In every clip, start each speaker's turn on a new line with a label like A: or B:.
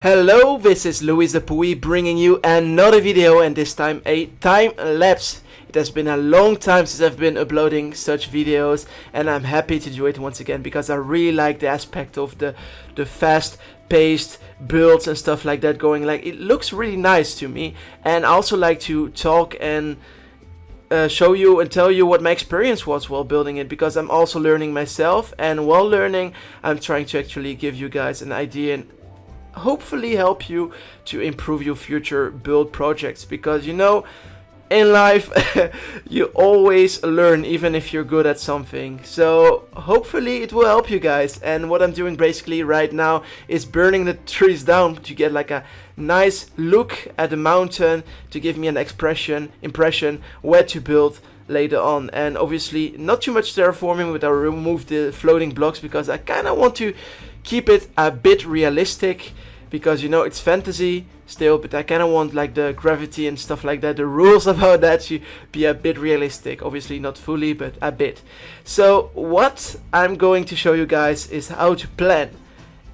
A: Hello, this is Louisdepoui bringing you another video, and this time a time lapse. It has been a long time since I've been uploading such videos, and I'm happy to do it once again because I really like the aspect of the fast paced builds and stuff like that going. Like, it looks really nice to me, and I also like to talk and show you and tell you what my experience was while building it, because I'm also learning myself, and while learning I'm trying to actually give you guys an idea and hopefully help you to improve your future build projects, because in life you always learn even if you're good at something. So hopefully it will help you guys. And what I'm doing basically right now is burning the trees down to get like a nice look at the mountain, to give me an impression where to build later on. And obviously not too much terraforming, but I'll remove the floating blocks because I kind of want to keep it a bit realistic, because it's fantasy still, but I kind of want like the gravity and stuff like that, the rules about that, to be a bit realistic. Obviously not fully, but a bit. So what I'm going to show you guys is how to plan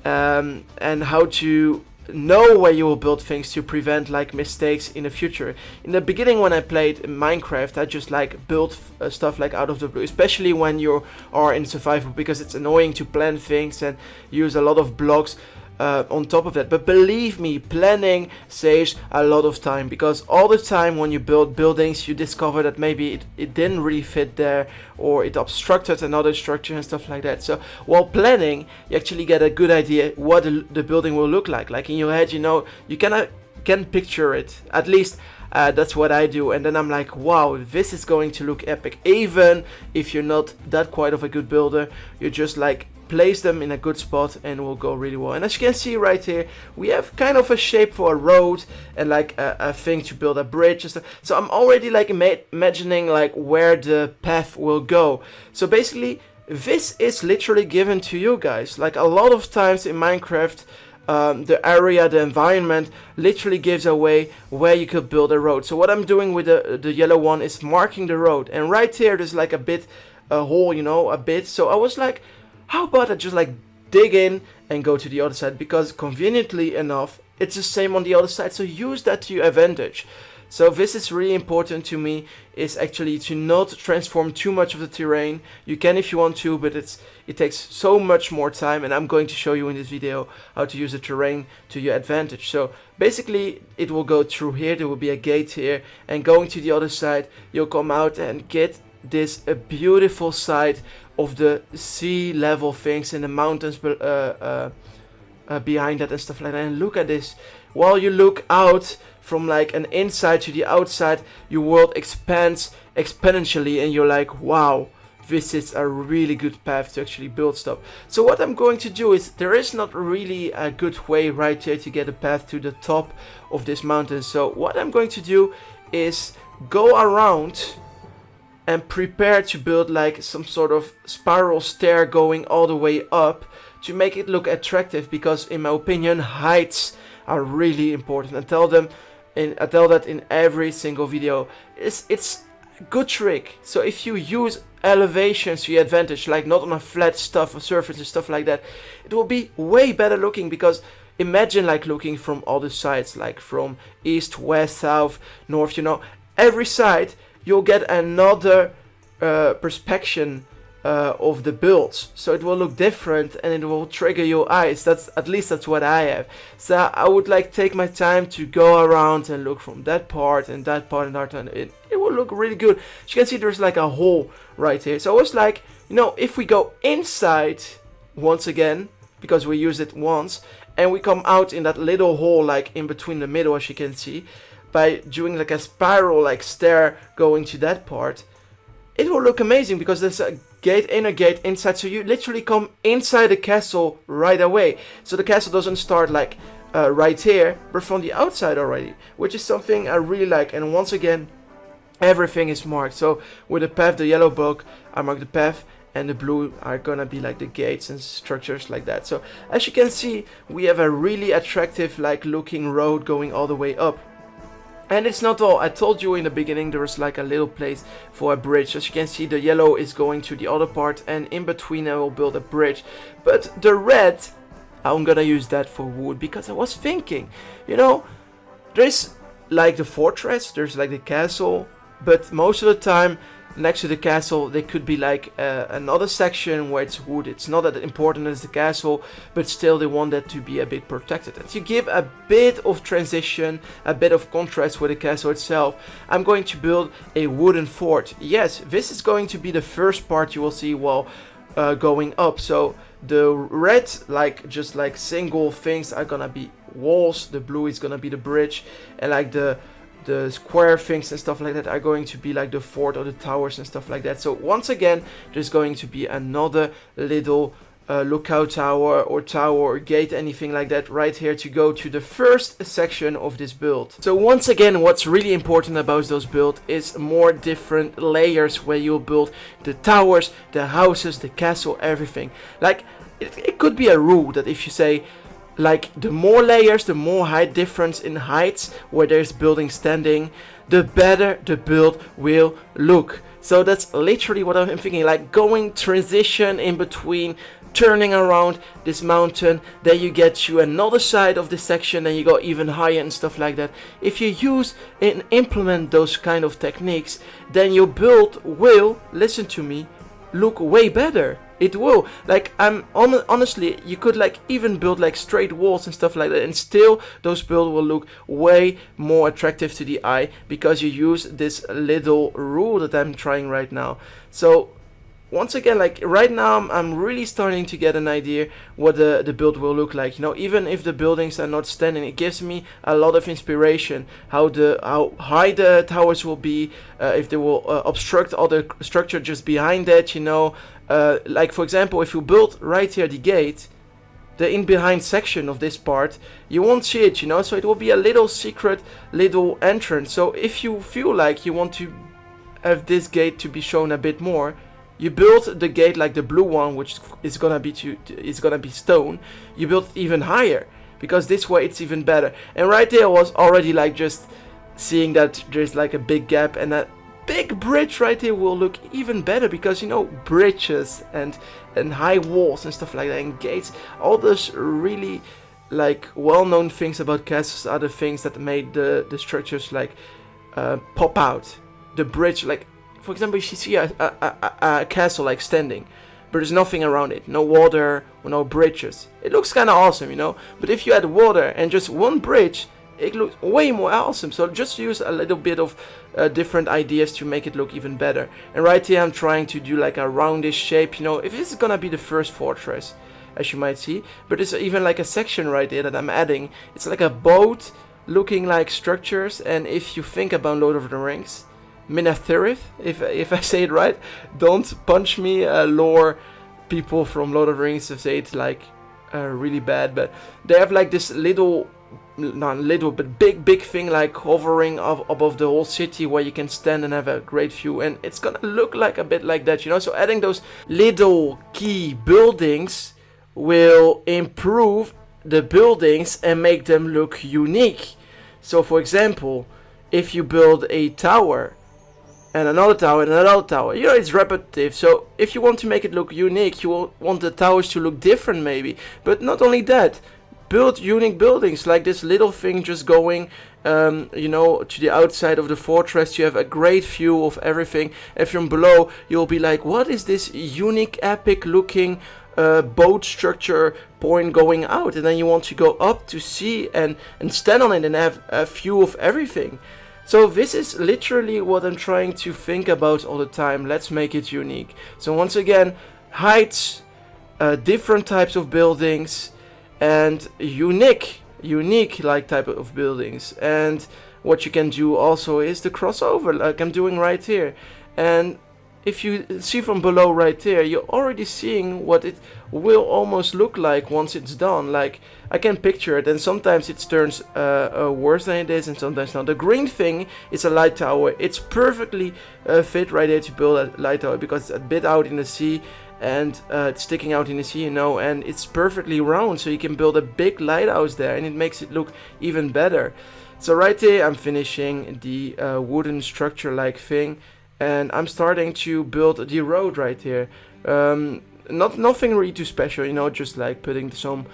A: and how to know where you will build things to prevent like mistakes in the future. In the beginning, when I played Minecraft, I just like built stuff like out of the blue, especially when you are in survival, because it's annoying to plan things and use a lot of blocks on top of that. But believe me, planning saves a lot of time, because all the time when you build buildings you discover that maybe it didn't really fit there, or it obstructed another structure and stuff like that. So while planning, you actually get a good idea what the building will look like. Like in your head, you can picture it. At least that's what I do, and then I'm like, wow, this is going to look epic. Even if you're not that quite of a good builder, you just like place them in a good spot and it will go really well. And as you can see right here, we have kind of a shape for a road and like a thing to build a bridge and stuff. So I'm already like imagining like where the path will go. So basically this is literally given to you guys. Like, a lot of times in Minecraft, the area, the environment literally gives away where you could build a road. So what I'm doing with the yellow one is marking the road, and right here there's like a hole, a bit. So I was like, how about I just like dig in and go to the other side, because conveniently enough it's the same on the other side. So use that to your advantage. So this is really important to me, is actually to not transform too much of the terrain. You can if you want to, but it takes so much more time, and I'm going to show you in this video how to use the terrain to your advantage. So basically it will go through here, there will be a gate here, and going to the other side you'll come out and get this beautiful sight of the sea level things and the mountains behind that and stuff like that. And look at this. While you look out from like an inside to the outside, your world expands exponentially, and you're like, wow, this is a really good path to actually build stuff. So what I'm going to do is, there is not really a good way right here to get a path to the top of this mountain. So what I'm going to do is go around and prepare to build like some sort of spiral stair going all the way up to make it look attractive, because in my opinion heights are really important. I tell that in every single video. It's a good trick. So if you use elevations to your advantage, like not on a flat surface and stuff like that, it will be way better looking. Because imagine like looking from all the sides, like from east, west, south, north, every side you'll get another perspective of the builds, so it will look different and it will trigger your eyes. At least that's what I have. So I would like take my time to go around and look from that part and that part and that part, and it will look really good. As you can see, there's like a hole right here. So I was like, if we go inside once again, because we used it once, and we come out in that little hole like in between the middle, as you can see, by doing like a spiral like stair going to that part, it will look amazing, because there's a inner gate inside. So you literally come inside the castle right away. So the castle doesn't start like right here, but from the outside already, which is something I really like. And once again, everything is marked. So with the path, the yellow block, I mark the path, and the blue are gonna be like the gates and structures like that. So as you can see, we have a really attractive like looking road going all the way up. And it's not all. I told you in the beginning there was like a little place for a bridge. As you can see, the yellow is going to the other part, and in between I will build a bridge. But the red I'm gonna use that for wood, because I was thinking, you know, there's like the fortress, there's like the castle, but most of the time next to the castle there could be like another section where it's wood. It's not that important as the castle, but still they want that to be a bit protected. And to give a bit of transition, a bit of contrast with the castle itself, I'm going to build a wooden fort. Yes, this is going to be the first part you will see while going up. So the red, like just like single things, are gonna be walls, the blue is gonna be the bridge, and like the square things and stuff like that are going to be like the fort or the towers and stuff like that. So once again, there's going to be another little lookout tower or gate, anything like that right here to go to the first section of this build. So once again, what's really important about those builds is more different layers where you'll build the towers, the houses, the castle, everything. Like it could be a rule that if you say, like, the more layers, the more height difference in heights where there's building standing, the better the build will look. So that's literally what I'm thinking, like going transition in between, turning around this mountain, then you get to another side of the section, then you go even higher and stuff like that. If you use and implement those kind of techniques, then your build will, listen to me, look way better. It will. Like, honestly, you could like even build like straight walls and stuff like that, and still those builds will look way more attractive to the eye because you use this little rule that I'm trying right now. So once again, like right now I'm really starting to get an idea what the build will look like. You know, even if the buildings are not standing, it gives me a lot of inspiration how high the towers will be, if they will obstruct other structure just behind that, you know. Like for example, if you build right here the gate, the in behind section of this part, you won't see it, you know, so it will be a little secret little entrance. So if you feel like you want to have this gate to be shown a bit more, you build the gate like the blue one, which is gonna be stone. You build it even higher because this way it's even better. And right there I was already like just seeing that there's like a big gap, and that big bridge right here will look even better because, you know, bridges and high walls and stuff like that, and gates, all those really like well-known things about castles are the things that made the structures like pop out. The bridge, like for example, if you see a castle like standing, but there's nothing around it, no water, no bridges, it looks kind of awesome, you know. But if you add water and just one bridge, it looks way more awesome. So just use a little bit of different ideas to make it look even better. And right here I'm trying to do like a roundish shape, you know. If this is gonna be the first fortress, as you might see, but there's even like a section right there that I'm adding. It's like a boat looking like structures. And if you think about Lord of the Rings, Minas Tirith, if I say it right, don't punch me, lore people from Lord of the Rings have said it like really bad, but they have like this little, not little, but big thing like hovering above the whole city where you can stand and have a great view, and it's gonna look like a bit like that, you know. So adding those little key buildings will improve the buildings and make them look unique. So for example, if you build a tower and another tower and another tower, you know, it's repetitive. So if you want to make it look unique, you will want the towers to look different maybe. But not only that, build unique buildings like this little thing just going you know, to the outside of the fortress. You have a great view of everything, and from below you'll be like, what is this unique epic looking boat structure point going out? And then you want to go up to see and stand on it and have a view of everything. So this is literally what I'm trying to think about all the time. Let's make it unique. So once again, heights, different types of buildings, and unique like type of buildings. And what you can do also is the crossover, like I'm doing right here. And if you see from below right there, you're already seeing what it will almost look like once it's done. Like, I can picture it, and sometimes it turns worse than it is, and sometimes not. The green thing is a light tower. It's perfectly fit right there to build a light tower because it's a bit out in the sea, and it's sticking out in the sea, you know, and it's perfectly round, so you can build a big lighthouse there, and it makes it look even better. So right there, I'm finishing the wooden structure-like thing. And I'm starting to build the road right here. Nothing really too special, you know, just like putting some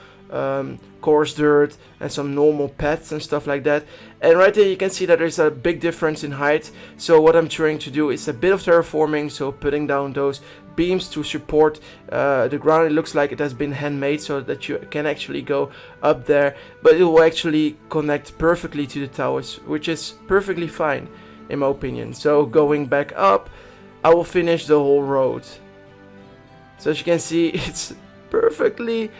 A: coarse dirt and some normal paths and stuff like that. And right there you can see that there's a big difference in height. So what I'm trying to do is a bit of terraforming, so putting down those beams to support the ground. It looks like it has been handmade so that you can actually go up there, but it will actually connect perfectly to the towers, which is perfectly fine in my opinion. So going back up, I will finish the whole road. So as you can see, it's perfectly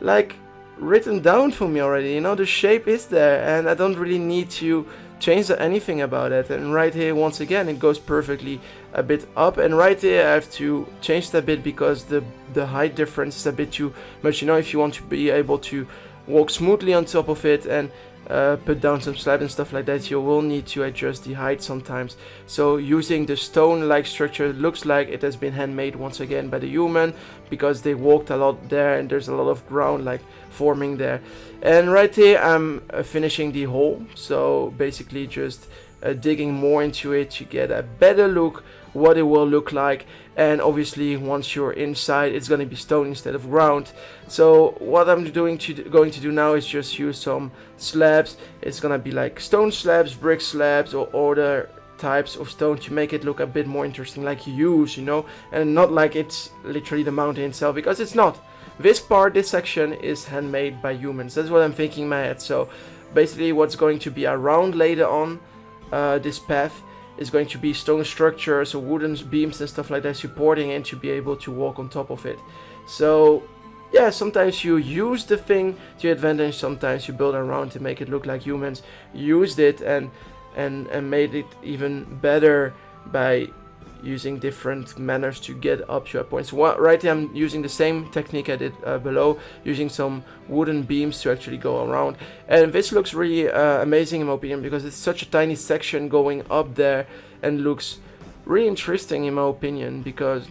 A: like written down for me already. You know, the shape is there and I don't really need to change anything about it. And right here once again it goes perfectly a bit up, and right here I have to change that a bit because the height difference is a bit too much. You know, if you want to be able to walk smoothly on top of it and put down some slabs and stuff like that, you will need to adjust the height sometimes. So using the stone like structure, it looks like it has been handmade once again by the human, because they walked a lot there and there's a lot of ground like forming there. And right here I'm finishing the hole, so basically just digging more into it to get a better look what it will look like. And obviously once you're inside it's going to be stone instead of ground. So what I'm going to do now is just use some slabs. It's going to be like stone slabs, brick slabs, or other types of stone to make it look a bit more interesting, like huge, you know, and not like it's literally the mountain itself, because it's not. This part, this section is handmade by humans. That's what I'm thinking in my head. So basically what's going to be around later on this path is going to be stone structures or wooden beams and stuff like that supporting it to be able to walk on top of it. So yeah, sometimes you use the thing to your advantage, sometimes you build around to make it look like humans used it and made it even better by using different manners to get up to a point. So right here I'm using the same technique I did below, using some wooden beams to actually go around. And this looks really amazing in my opinion, because it's such a tiny section going up there and looks really interesting in my opinion, because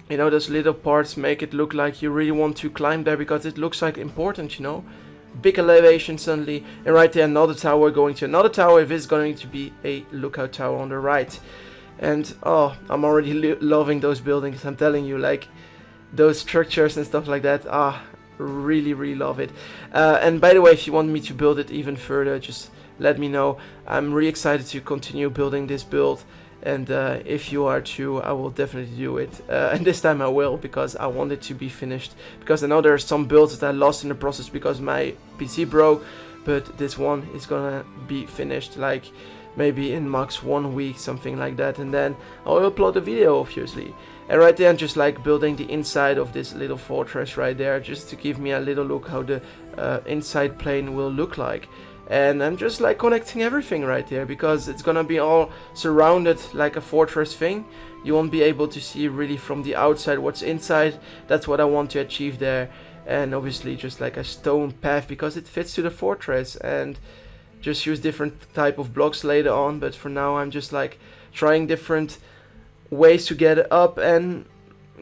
A: you know, those little parts make it look like you really want to climb there, because it looks like important, you know. Big elevation suddenly. And right there another tower going to another tower. This is going to be a lookout tower on the right. And oh, I'm already loving those buildings. I'm telling you, like those structures and stuff like that. Really love it. And by the way, if you want me to build it even further, just let me know. I'm really excited to continue building this build. And if you are too, I will definitely do it. And this time I will, because I want it to be finished. Because I know there are some builds that I lost in the process because my PC broke. But this one is gonna be finished like maybe in max 1 week, something like that. And then I'll upload a video obviously. And right there I'm just like building the inside of this little fortress right there, just to give me a little look how the inside plane will look like. And I'm just like connecting everything right there, because it's gonna be all surrounded like a fortress thing. You won't be able to see really from the outside what's inside. That's what I want to achieve there. And obviously just like a stone path, because it fits to the fortress, and just use different type of blocks later on. But for now I'm just like trying different ways to get it up and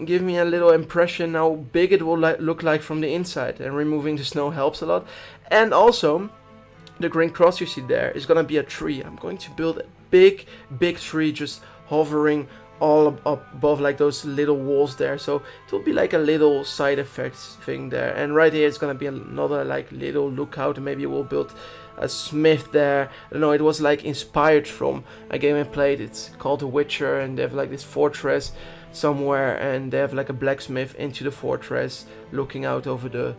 A: give me a little impression how big it will look like from the inside. And removing the snow helps a lot. And also the green cross you see there is gonna be a tree. I'm going to build a big tree just hovering all up above like those little walls there. So it will be like a little side effects thing there. And right here it's gonna be another like little lookout. Maybe we'll build a smith there. I don't know, it was like inspired from a game I played. It's called The Witcher, and they have like this fortress somewhere, and they have like a blacksmith into the fortress looking out over the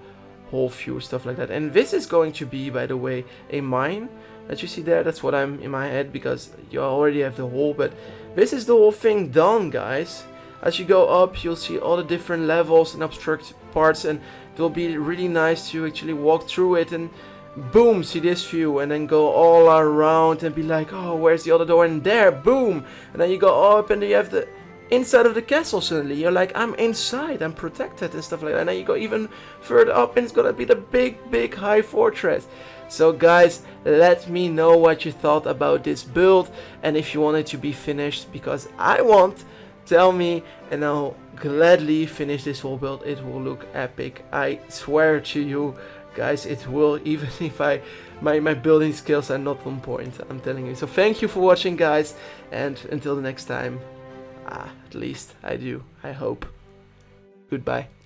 A: whole view, stuff like that. And this is going to be, by the way, a mine that you see there. That's what I'm in my head, because you already have the hole, but this is the whole thing done, guys. As you go up you'll see all the different levels and obstruct parts, and it will be really nice to actually walk through it and boom, see this view, and then go all around and be like, oh, where's the other door? And there, boom, and then you go up and then you have the inside of the castle. Suddenly you're like, I'm inside, I'm protected and stuff like that. And then you go even further up and it's gonna be the big high fortress. So guys, let me know what you thought about this build, and if you want it to be finished, because I want, tell me, and I'll gladly finish this whole build. It will look epic, I swear to you guys, it will, even if my building skills are not on point, I'm telling you. So thank you for watching, guys, and until the next time, at least I hope. Goodbye.